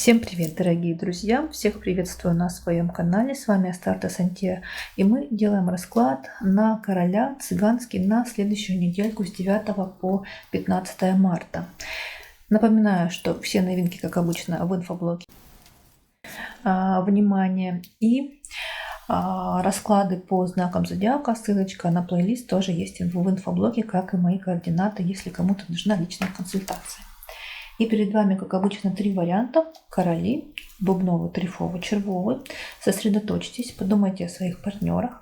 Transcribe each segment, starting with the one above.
Всем привет, дорогие друзья! Всех приветствую на своем канале. С вами Астарта Сантья. И мы делаем расклад на короля цыганский на следующую недельку с 9 по 15 марта. Напоминаю, что все новинки, как обычно, в инфоблоге. Внимание! И расклады по знакам зодиака, ссылочка на плейлист тоже есть в инфоблоге, как и мои координаты, если кому-то нужна личная консультация. И перед вами, как обычно, три варианта. Короли, бубновый, трефовый, червовый. Сосредоточьтесь, подумайте о своих партнерах.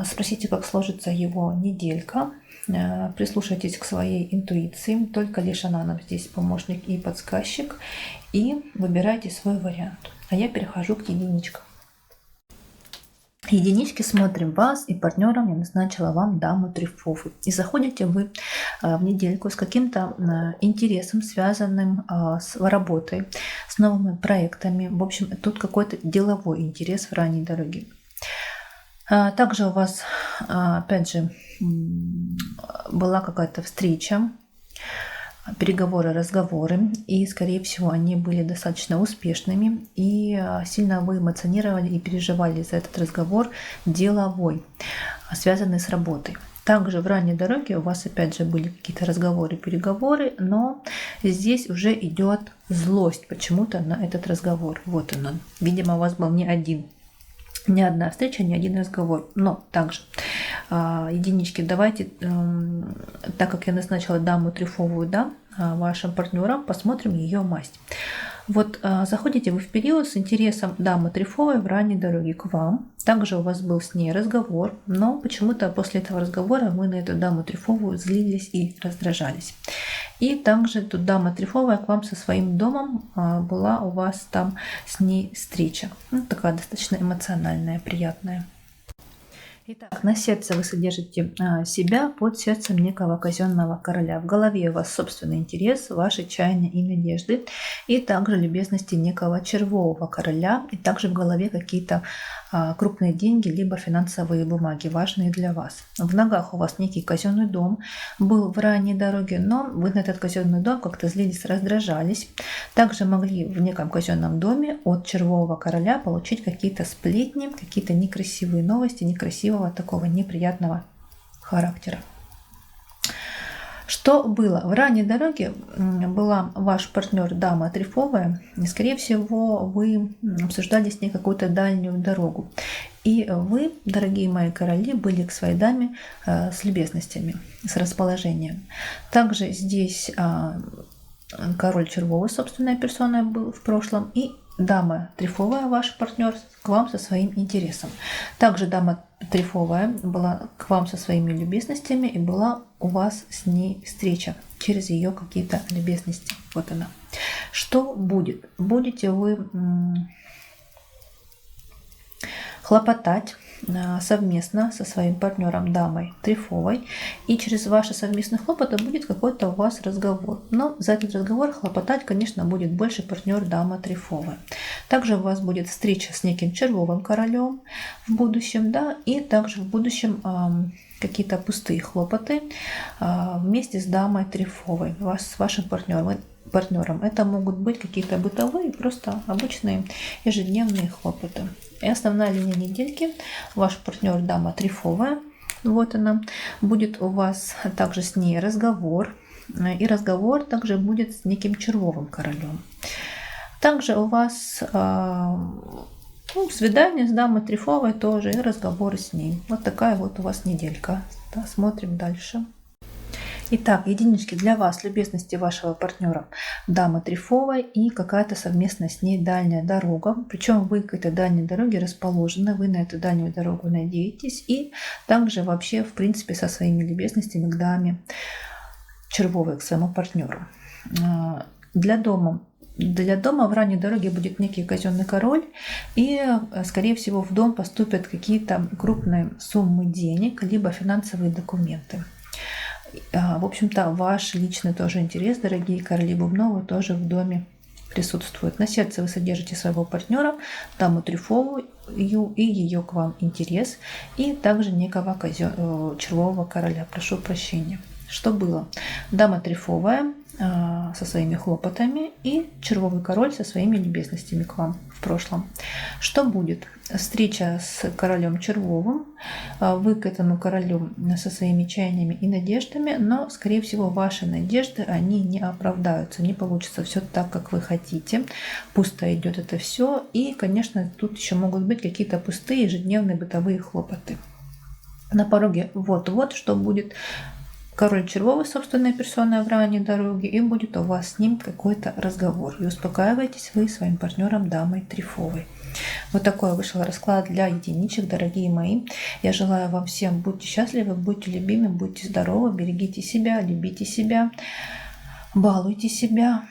Спросите, как сложится его неделька. Прислушайтесь к своей интуиции. Только лишь она нам здесь помощник и подсказчик. И выбирайте свой вариант. А я перехожу к единичкам. Единички смотрим вас и партнером я назначила вам даму трефовую. И заходите вы в недельку с каким-то интересом, связанным с работой, с новыми проектами. В общем, тут какой-то деловой интерес в ранней дороге. Также у вас, опять же, была какая-то встреча, переговоры, разговоры, и, скорее всего, они были достаточно успешными, и сильно вы эмоционировали и переживали за этот разговор деловой, связанный с работой. Также в ранней дороге у вас, опять же, были какие-то разговоры, переговоры, но здесь уже идет злость почему-то на этот разговор. Вот он. Видимо, у вас был не одна встреча, не один разговор. Но также единички, давайте, так как я назначила даму трефовую, да, вашим партнерам, посмотрим ее масть. Вот заходите вы в период с интересом дамы трефовой в ранней дороге к вам. Также у вас был с ней разговор, но почему-то после этого разговора вы на эту даму трефовую злились и раздражались. И также тут дама трефовая к вам со своим домом, была у вас там с ней встреча. Ну, такая достаточно эмоциональная, приятная. Итак, на сердце вы содержите себя под сердцем некого казенного короля. В голове у вас собственный интерес, ваши чаяния и надежды, и также любезности некого червового короля, и также в голове какие-то крупные деньги, либо финансовые бумаги, важные для вас. В ногах у вас некий казенный дом был в ранней дороге, но вы на этот казенный дом как-то злились, раздражались. Также могли в неком казенном доме от червового короля получить какие-то сплетни, какие-то некрасивые новости, некрасивого такого неприятного характера. Что было? В ранней дороге была ваш партнер дама трефовая, и, скорее всего, вы обсуждали с ней какую-то дальнюю дорогу. И вы, дорогие мои короли, были к своей даме с любезностями, с расположением. Также здесь король червовый, собственная персона, был в прошлом, и дама трефовая, ваш партнер, к вам со своим интересом. Также дама трефовая была к вам со своими любезностями, и была у вас с ней встреча через ее какие-то любезности. Вот она. Что будет? Будете вы хлопотать совместно со своим партнером дамой трефовой, и через ваши совместные хлопоты будет какой-то у вас разговор. Но за этот разговор хлопотать, конечно, будет больше партнер дама трефовая. Также у вас будет встреча с неким червовым королем в будущем, да, и также в будущем какие-то пустые хлопоты вместе с дамой трефовой, с вашим партнером. Это могут быть какие-то бытовые, просто обычные ежедневные хлопоты. И основная линия недельки, ваш партнер дама трефовая, вот она, будет у вас также с ней разговор, и разговор также будет с неким червовым королем. Также у вас свидание с дамой трефовой тоже, и разговоры с ней. Вот такая вот у вас неделька. Да, смотрим дальше. Итак, единички для вас, любезности вашего партнера дамы трефовой и какая-то совместная с ней дальняя дорога. Причем вы к этой дальней дороге расположены, вы на эту дальнюю дорогу надеетесь. И также вообще, в принципе, со своими любезностями к даме червовой, к своему партнеру. Для дома в ранней дороге будет некий казенный король, и, скорее всего, в дом поступят какие-то крупные суммы денег, либо финансовые документы. В общем-то, ваш личный тоже интерес, дорогие короли бубновые, тоже в доме присутствует. На сердце вы содержите своего партнера, даму трефовую, и ее к вам интерес, и также некого червового короля. Прошу прощения. Что было? Дама трефовая со своими хлопотами, и червовый король со своими любезностями к вам в прошлом. Что будет? Встреча с королем червовым, вы к этому королю со своими чаяниями и надеждами, но, скорее всего, ваши надежды, они не оправдаются, не получится все так, как вы хотите. Пусто идет это все, и, конечно, тут еще могут быть какие-то пустые ежедневные бытовые хлопоты. На пороге вот-вот, что будет. Король червовый собственной персоной в ранней дороге, и будет у вас с ним какой-то разговор. И успокаиваетесь вы своим партнером дамой трифовой. Вот такой вышел расклад для единичек, дорогие мои. Я желаю вам всем, будьте счастливы, будьте любимы, будьте здоровы, берегите себя, любите себя, балуйте себя.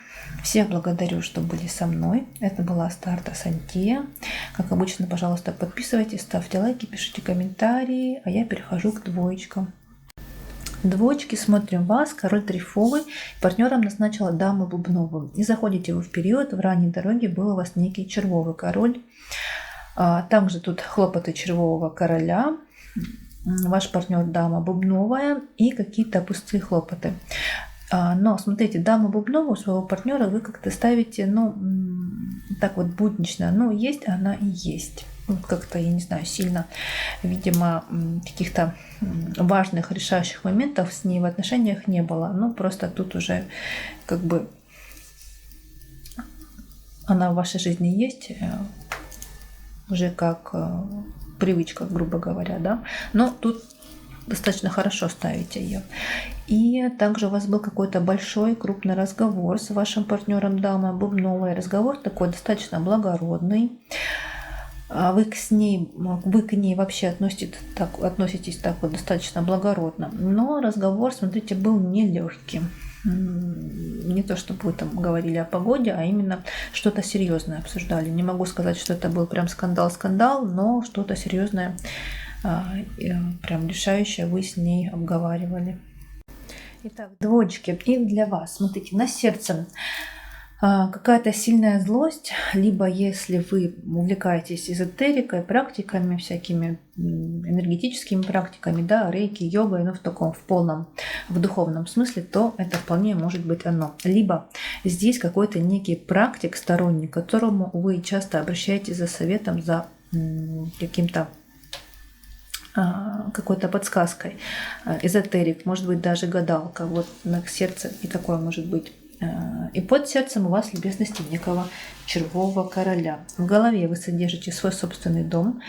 Всех благодарю, что были со мной. Это была Астарта Антия. Как обычно, пожалуйста, подписывайтесь, ставьте лайки, пишите комментарии, а я перехожу к двоечкам. Двоечки, смотрим вас, король трифовый, партнером назначила даму бубновую. И заходите вы в период, в ранней дороге был у вас некий червовый король. Также тут хлопоты червового короля, ваш партнер дама бубновая и какие-то пустые хлопоты. Но смотрите, даму бубновую своего партнера вы как-то ставите, ну, так вот буднично, ну, есть она и есть. Как-то, я не знаю, сильно, видимо, каких-то важных решающих моментов с ней в отношениях не было. Ну, просто тут уже как бы она в вашей жизни есть, уже как привычка, грубо говоря, да. Но тут достаточно хорошо ставите ее. И также у вас был какой-то большой, крупный разговор с вашим партнером дамой бубновой. Разговор такой достаточно благородный. Вы к ней вообще относитесь так вот достаточно благородно. Но разговор, смотрите, был нелегким. Не то, чтобы вы там говорили о погоде, а именно что-то серьезное обсуждали. Не могу сказать, что это был прям скандал, но что-то серьезное, прям решающее вы с ней обговаривали. Итак, двоечки. И для вас, смотрите, на сердце какая-то сильная злость, либо если вы увлекаетесь эзотерикой, практиками, всякими энергетическими практиками, да, рейки, йогой, но в духовном смысле, то это вполне может быть оно. Либо здесь какой-то некий практик сторонник, к которому вы часто обращаетесь за советом, за какой-то подсказкой. Эзотерик, может быть, даже гадалка. Вот на сердце и такое может быть. И под сердцем у вас любезности некого червового короля. В голове вы содержите свой собственный дом,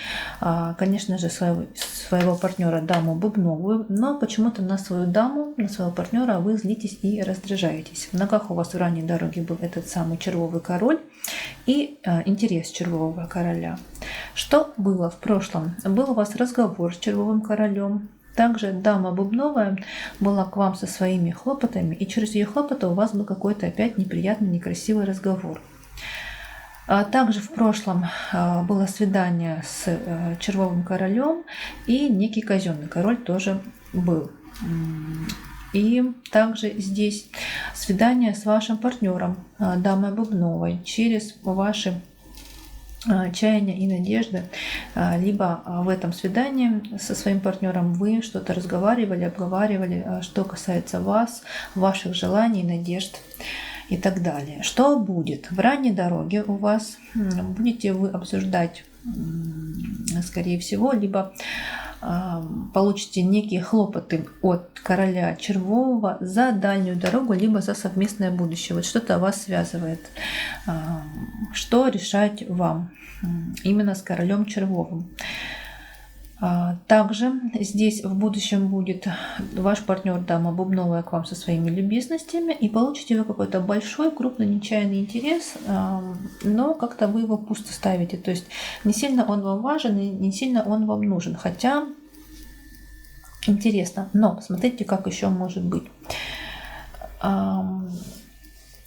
конечно же, своего партнера даму бубновую, но почему-то на свою даму, на своего партнера вы злитесь и раздражаетесь. В ногах у вас в ранней дороге был этот самый червовый король и интерес червового короля. Что было в прошлом? Был у вас разговор с червовым королем. Также дама бубновая была к вам со своими хлопотами, и через ее хлопоты у вас был какой-то опять неприятный, некрасивый разговор. Также в прошлом было свидание с червовым королем, и некий казенный король тоже был. И также здесь свидание с вашим партнером, дамой бубновой, через ваши чаяния и надежды, либо в этом свидании со своим партнером вы что-то разговаривали, обговаривали, что касается вас, ваших желаний, надежд и так далее. Что будет? В ранней дороге у вас будете вы обсуждать, скорее всего, либо получите некие хлопоты от короля червового за дальнюю дорогу, либо за совместное будущее. Вот что-то вас связывает. Что решать вам именно с королем червовым? Также здесь в будущем будет ваш партнер дама бубновая к вам со своими любезностями, и получите вы какой-то большой, крупный, нечаянный интерес, но как-то вы его пусто ставите. То есть не сильно он вам важен и не сильно он вам нужен. Хотя интересно. Но смотрите, как еще может быть.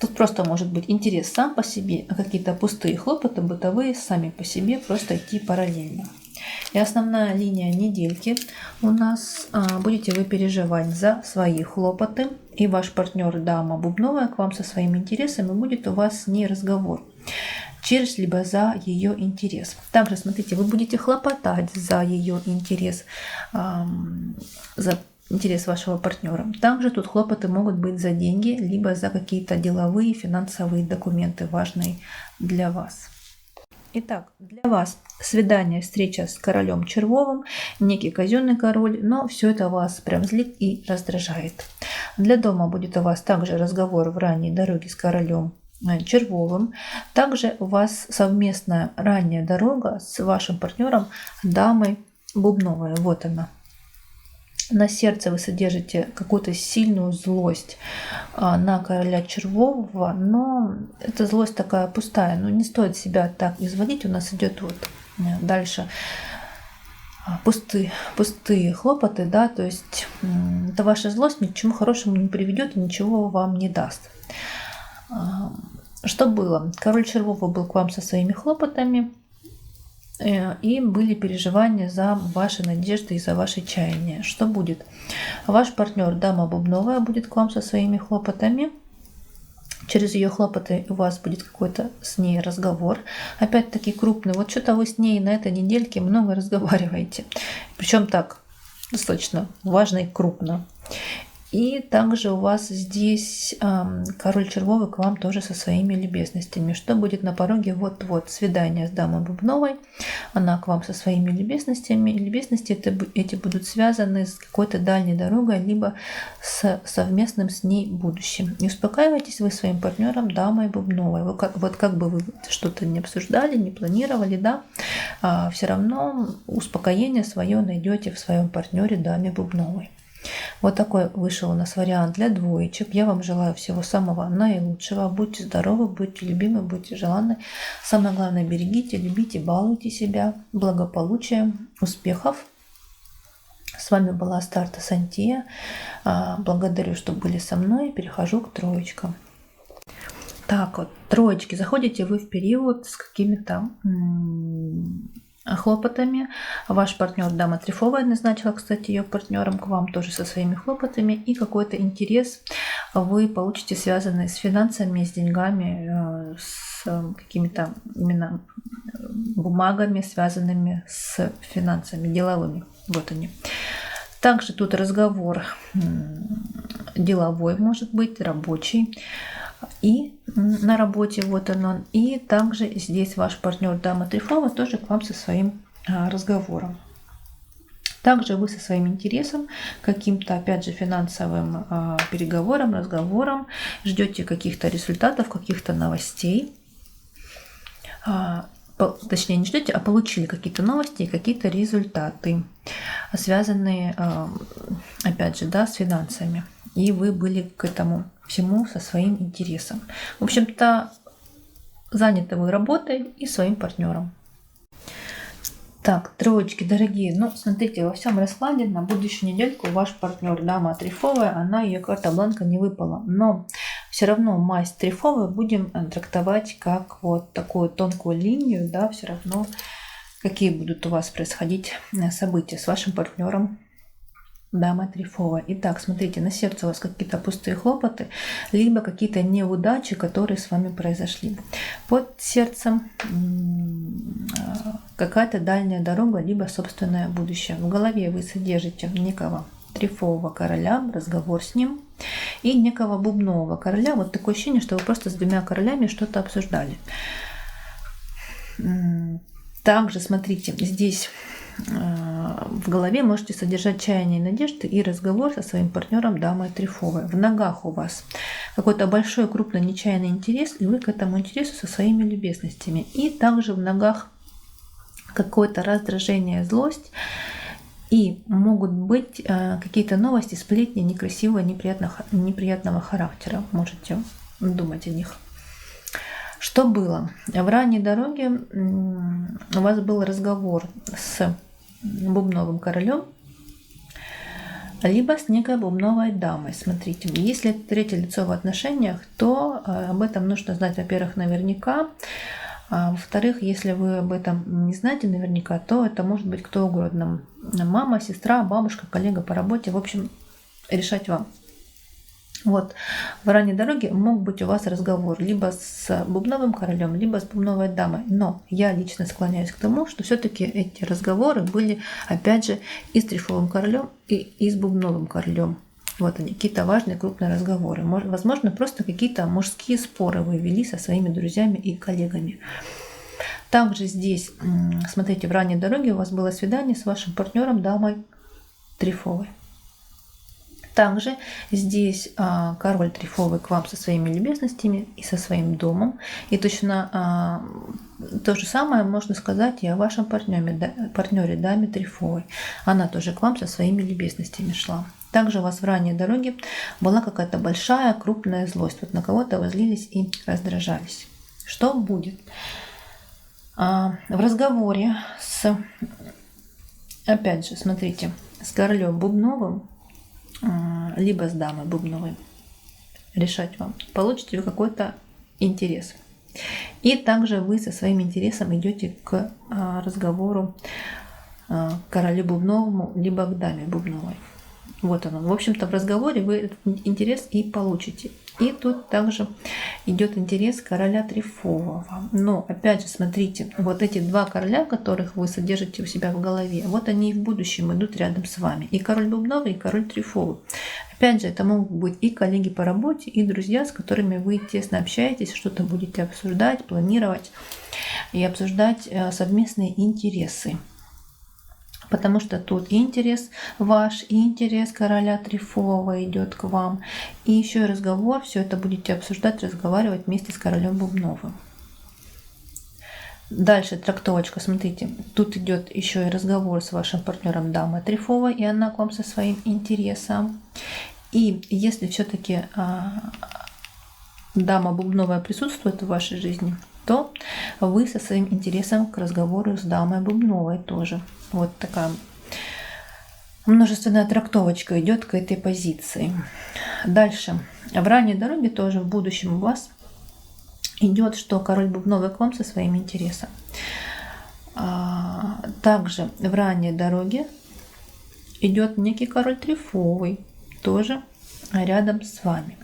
Тут просто может быть интерес сам по себе, а какие-то пустые хлопоты бытовые сами по себе просто идти параллельно. И основная линия недельки у нас будете вы переживать за свои хлопоты, и ваш партнер дама бубновая к вам со своими интересами, будет у вас с ней разговор через либо за ее интерес. Также смотрите, вы будете хлопотать за ее интерес, за интерес вашего партнера. Также тут хлопоты могут быть за деньги, либо за какие-то деловые, финансовые документы, важные для вас. Итак, для вас свидание, встреча с королем Червовым, некий казенный король, но все это вас прям злит и раздражает. Для дома будет у вас также разговор в ранней дороге с королем Червовым. Также у вас совместная ранняя дорога с вашим партнером дамой Бубновой. Вот она. На сердце вы содержите какую-то сильную злость на короля Червового, но эта злость такая пустая, но не стоит себя так изводить. У нас идет вот дальше пустые хлопоты, да, то есть это ваша злость ни к чему хорошему не приведет и ничего вам не даст. Что было? Король Червовый был к вам со своими хлопотами, и были переживания за ваши надежды и за ваши чаяния. Что будет? Ваш партнер, дама Бубновая, будет к вам со своими хлопотами. Через ее хлопоты у вас будет какой-то с ней разговор. Опять-таки крупный. Вот что-то вы с ней на этой недельке много разговариваете. Причем так, достаточно важно и крупно. И также у вас здесь король Червовый к вам тоже со своими любезностями. Что будет на пороге? Вот-вот свидание с дамой Бубновой. Она к вам со своими любезностями. Любезности эти будут связаны с какой-то дальней дорогой, либо с совместным с ней будущим. Не успокаивайтесь вы своим партнером дамой Бубновой. Вот как бы вы что-то не обсуждали, не планировали, да, все равно успокоение свое найдете в своем партнере даме Бубновой. Вот такой вышел у нас вариант для двоечек. Я вам желаю всего самого наилучшего. Будьте здоровы, будьте любимы, будьте желанны. Самое главное, берегите, любите, балуйте себя. Благополучия, успехов. С вами была Астарта Сантия. Благодарю, что были со мной. Перехожу к троечкам. Так вот, троечки. Заходите вы в период с какими-то хлопотами. Ваш партнер дама Трифовая назначила, кстати, ее партнером к вам тоже со своими хлопотами. И какой-то интерес вы получите, связанный с финансами, с деньгами, с какими-то именно бумагами, связанными с финансами, деловыми. Вот они. Также тут разговор деловой может быть, рабочий. И на работе вот оно. И также здесь ваш партнер дама Трифова тоже к вам со своим разговором. Также вы со своим интересом, каким-то, опять же, финансовым переговором, разговором, ждете каких-то результатов, каких-то новостей. Точнее, не ждете, а получили какие-то новости и какие-то результаты, связанные, опять же, да, с финансами. И вы были к этому всему со своим интересом. В общем-то, заняты вы работой и своим партнером. Так, троечки, дорогие, ну, смотрите, во всем раскладе на будущую недельку ваш партнер дама Трифовая, она, ее карта бланка не выпала. Но все равно масть Трифовую будем трактовать как вот такую тонкую линию, да, все равно какие будут у вас происходить события с вашим партнером дама Трифовая. Итак, смотрите, на сердце у вас какие-то пустые хлопоты, либо какие-то неудачи, которые с вами произошли. Под сердцем какая-то дальняя дорога, либо собственное будущее. В голове вы содержите некого Трифового короля, разговор с ним, и некого Бубнового короля. Вот такое ощущение, что вы просто с двумя королями что-то обсуждали. Также, смотрите, здесь в голове можете содержать чаяния и надежды и разговор со своим партнером дамой Трифовой. В ногах у вас какой-то большой, крупный, нечаянный интерес, и вы к этому интересу со своими любезностями. И также в ногах какое-то раздражение, злость. И могут быть какие-то новости, сплетни некрасивого, неприятного характера. Можете думать о них. Что было? В ранней дороге у вас был разговор с Бубновым королем, либо с некой Бубновой дамой. Смотрите, если это третье лицо в отношениях, то об этом нужно знать, во-первых, наверняка. А во-вторых, если вы об этом не знаете наверняка, то это может быть кто угодно. Мама, сестра, бабушка, коллега по работе. В общем, решать вам. Вот, в ранней дороге мог быть у вас разговор либо с бубновым королем, либо с бубновой дамой. Но я лично склоняюсь к тому, что все-таки эти разговоры были, опять же, и с трефовым королем, и с бубновым королем. Вот они, какие-то важные крупные разговоры. Возможно, просто какие-то мужские споры вы вели со своими друзьями и коллегами. Также здесь, смотрите, в ранней дороге у вас было свидание с вашим партнером, дамой трефовой. Также здесь король трефовый к вам со своими любезностями и со своим домом. И точно то же самое можно сказать и о вашем партнере даме трефовой. Она тоже к вам со своими любезностями шла. Также у вас в ранней дороге была какая-то большая, крупная злость. Вот на кого-то вы злились и раздражались. Что будет? В разговоре опять же, смотрите, с королем бубновым, либо с дамой бубновой, решать вам, получите вы какой-то интерес. И также вы со своим интересом идете к разговору к королю бубновому, либо к даме бубновой. Вот оно. В общем-то, в разговоре вы этот интерес и получите. И тут также идет интерес короля трефового. Но, опять же, смотрите, вот эти два короля, которых вы содержите у себя в голове, вот они и в будущем идут рядом с вами. И король бубновый, и король трефовый. Опять же, это могут быть и коллеги по работе, и друзья, с которыми вы тесно общаетесь, что-то будете обсуждать, планировать и обсуждать совместные интересы. Потому что тут и интерес ваш, и интерес короля трефового идет к вам. И еще и разговор, все это будете обсуждать, разговаривать вместе с королем бубновым. Дальше трактовочка, смотрите, тут идет еще и разговор с вашим партнером дамой трефовой, и она к вам со своим интересом. И если все-таки дама бубновая присутствует в вашей жизни, то вы со своим интересом к разговору с дамой бубновой тоже. Вот такая множественная трактовочка идет к этой позиции. Дальше. В ранней дороге тоже в будущем у вас идет, что король бубновый к вам со своим интересом. Также в ранней дороге идет некий король трефовый, тоже рядом с вами.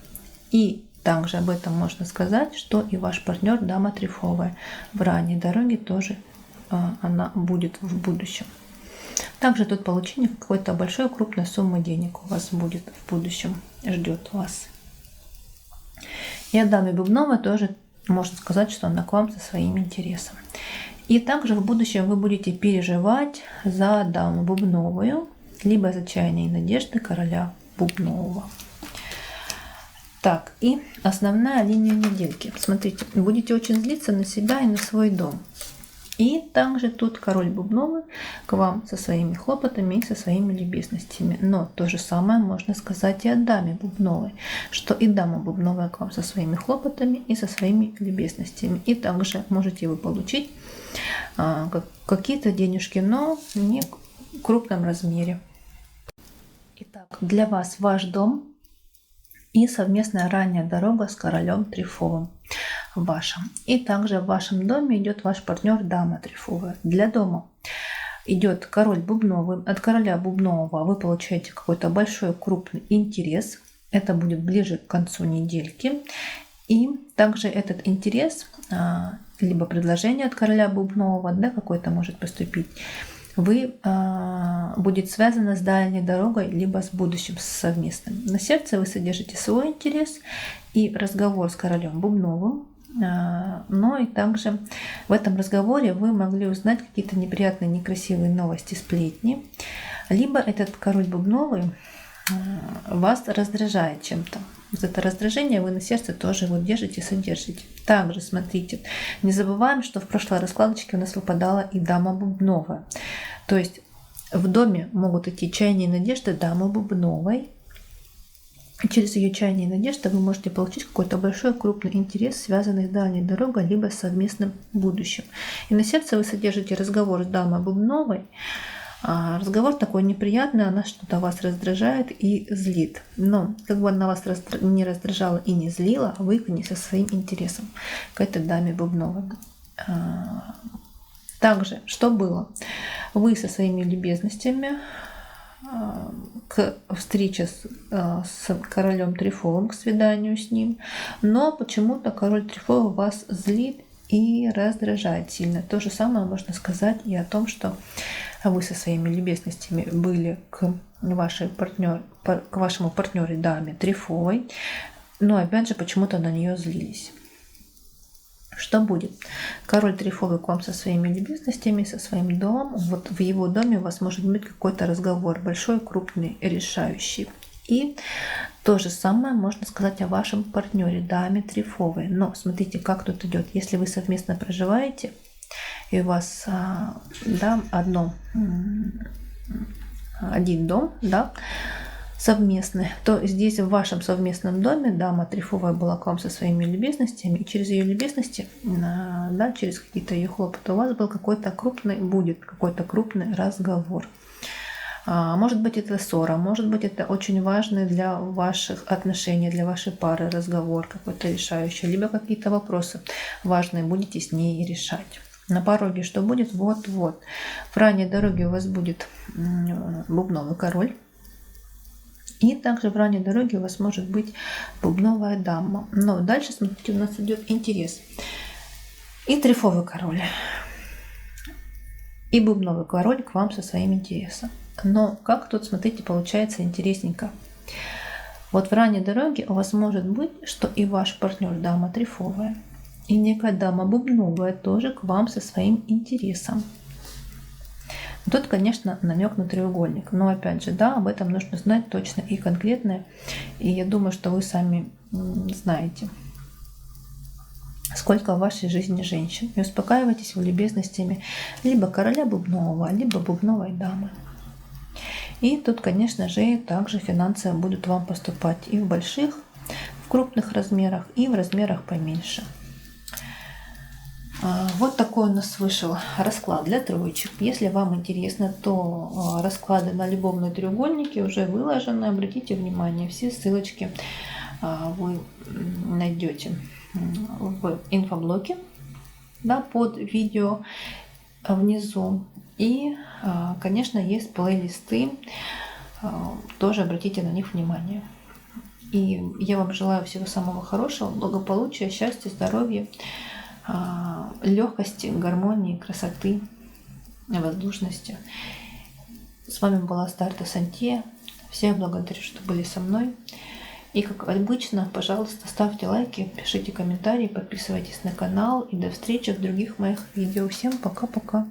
И также об этом можно сказать, что и ваш партнер дама трефовая в ранней дороге тоже она будет в будущем. Также тут получение какой-то большой крупной суммы денег у вас будет в будущем, ждет вас. И от дамы бубновой тоже можно сказать, что она к вам со своим интересом. И также в будущем вы будете переживать за даму бубновую, либо за чаяния и надежды короля бубнового. Так, и основная линия недельки. Смотрите, будете очень злиться на себя и на свой дом. И также тут король бубновый к вам со своими хлопотами и со своими любезностями. Но то же самое можно сказать и о даме бубновой, что и дама бубновая к вам со своими хлопотами и со своими любезностями. И также можете вы получить какие-то денежки, но не в крупном размере. Итак, для вас ваш дом и совместная ранняя дорога с королем трефовым вашим. И также в вашем доме идет ваш партнер дама трефовая. Для дома идет король бубновый. От короля бубнового вы получаете какой-то большой крупный интерес. Это будет ближе к концу недельки. И также этот интерес, либо предложение от короля бубнового, да, какой-то может поступить, будет связано с дальней дорогой, либо с будущим совместным. На сердце вы содержите свой интерес и разговор с королем бубновым. Но и также в этом разговоре вы могли узнать какие-то неприятные, некрасивые новости, сплетни. Либо этот король бубновый вас раздражает чем-то. Вот это раздражение вы на сердце тоже вот держите, содержите. Также смотрите, не забываем, что в прошлой раскладочке у нас выпадала и дама бубновая. То есть в доме могут идти чаяния и надежды дамы бубновой. Через ее чаяния и надежды вы можете получить какой-то большой крупный интерес, связанный с дальней дорогой, либо с совместным будущим. И на сердце вы содержите разговор с дамой бубновой. Разговор такой неприятный, она что-то вас раздражает и злит. Но как бы она вас не раздражала и не злила, вы к ней со своим интересом, к этой даме бубновой. Также, что было? Вы со своими любезностями к встрече с королем Трифовым, к свиданию с ним, но почему-то король Трифовый вас злит и раздражает сильно. То же самое можно сказать и о том, что вы со своими любезностями были к вашему партнеру даме Трифовой, но опять же почему-то на нее злились. Что будет? Король Трифовый к вам со своими любезностями, со своим домом. Вот в его доме у вас может быть какой-то разговор, большой, крупный, решающий. И то же самое можно сказать о вашем партнере, даме Трифовой. Но смотрите, как тут идет. Если вы совместно проживаете, и у вас один дом, да, совместный, то здесь в вашем совместном доме дама Трифовая была к вам со своими любезностями, и через ее любезности, да, через какие-то ее хлопоты у вас был будет какой-то крупный разговор. Может быть, это ссора, может быть, это очень важный для ваших отношений, для вашей пары разговор какой-то решающий, либо какие-то вопросы важные будете с ней решать. На пороге что будет? Вот-вот. В ранней дороге у вас будет бубновый король. И также в ранней дороге у вас может быть бубновая дама. Но дальше, смотрите, у нас идет интерес. И трифовый король, и бубновый король к вам со своим интересом. Но как тут, смотрите, получается интересненько. Вот в ранней дороге у вас может быть, что и ваш партнер дама трифовая, и некая дама бубновая тоже к вам со своим интересом. Тут, конечно, намек на треугольник, но опять же, да, об этом нужно знать точно и конкретно, и я думаю, что вы сами знаете, сколько в вашей жизни женщин. И успокаивайтесь вы любезностями либо короля бубнового, либо бубновой дамы. И тут, конечно же, также финансы будут вам поступать и в больших, в крупных размерах, и в размерах поменьше. Вот такой у нас вышел расклад для троечек. Если вам интересно, то расклады на любовные треугольники уже выложены. Обратите внимание, все ссылочки вы найдете в инфоблоке, да, под видео внизу. И, конечно, есть плейлисты, тоже обратите на них внимание. И я вам желаю всего самого хорошего, благополучия, счастья, здоровья, легкости, гармонии, красоты, воздушности. С вами была Астарта Сантье. Всех благодарю, что были со мной. И, как обычно, пожалуйста, ставьте лайки, пишите комментарии, подписывайтесь на канал. И до встречи в других моих видео. Всем пока-пока.